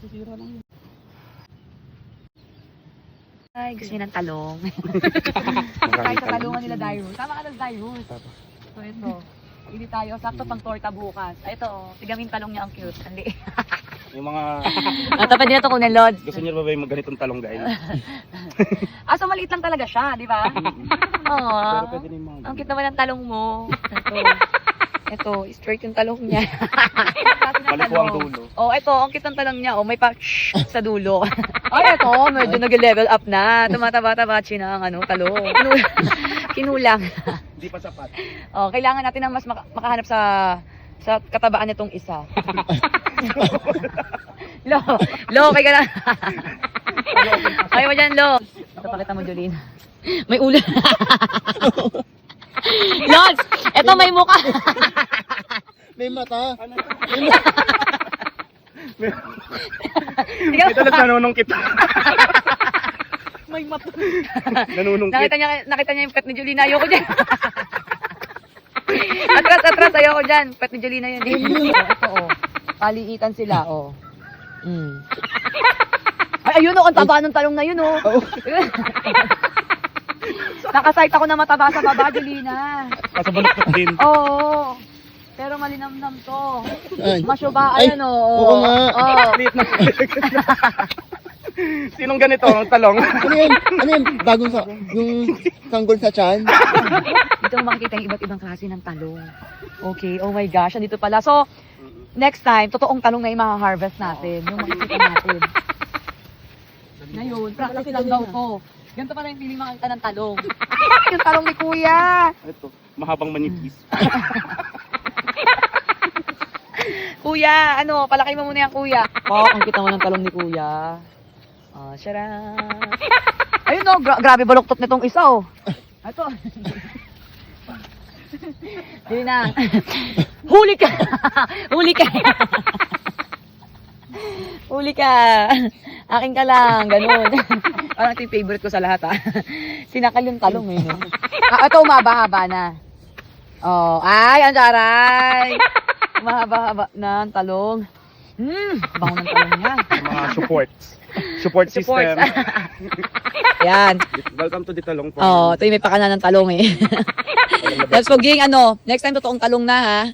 Masisira lang yun. Ay, gusto niya ng talong. Tayo sa talungan nila Dyrus. Tama ka ng Dyrus. So ito, hindi tayo. Sakto pang torta bukas. Ay, ito, tigamin talong niya ang cute. Hindi. Yung mga Tapad din na ito kung nalod. gusto niyo ba ba yung ganitong talong guys? So maliit lang talaga siya, di ba? Oo. Pero pwede na yung mga Ang cute naman ng talong mo. Ito, straight yung talong niya. Balik ko ang dulo. Oh, ito, ang cute ng talong niya. Oh, may pa sa dulo. Ay, ito, medyo nag-level up na. Tumataba-taba siya ng talong. Kinulang. Hindi pa sapat. Oh, kailangan natin ng mas makahanap sa katabaan nitong isa. Lo, kay ka na. Ay mo dyan, Lo. Ito, pakita mo, Jolene. May ulo. Lods, ito may mukha. May mata. May talag nanunong kita. May mata. Nanunong kita. Nakita niya yung pet ni Jolina. Ayoko dyan. Atras, ayoko dyan. Pet ni Jolina yun. Ito, oh. Paliitan sila, oh. Ay, ayun, oh. Ang taba ng talong na yun, oh. Nakasight ako na mataba sa baba, Jolina. Kasabaluktot din. Oo. Pero malinamnam to. Ay. Masyuba, Ay, ayan, oh. oo nga. Oo. Liit na. Sinong ganito ang talong? Ano yan? Ano yan? Bagong sa... Yung sanggol sa tiyan? Dito mo makikita yung iba't ibang klase ng talong. Okay, oh my gosh, andito pala. So, next time, totoong talong na yung maha-harvest natin. Yung makikita natin. Ngayon, practice lang daw to. Ganito pala yung feeling makikita ng talong. Yung talong ni Kuya. Ito, mahabang manipis. Kuya, palaki mo muna yan, Kuya. Ang kita mo ng talong ni Kuya. Syara. Ayun, no, grabe baluktot nitong isa, oh. Ito. Dili na. Huli ka! Huli ka! Huli ka! Akin ka lang, ganun. Parang ito yung favorite ko sa lahat, ha. Sinakal yung talong, eh, no? Ito, umaba-haba na. Oh, ay, ang saray! Umahaba-haba na ang talong. Bango ng talong niya. Mga support system. Yan. Welcome to the talong farm. Oh, ito yung may pakana ng talong, eh. Let's go, ging, next time totoong talong na, ha.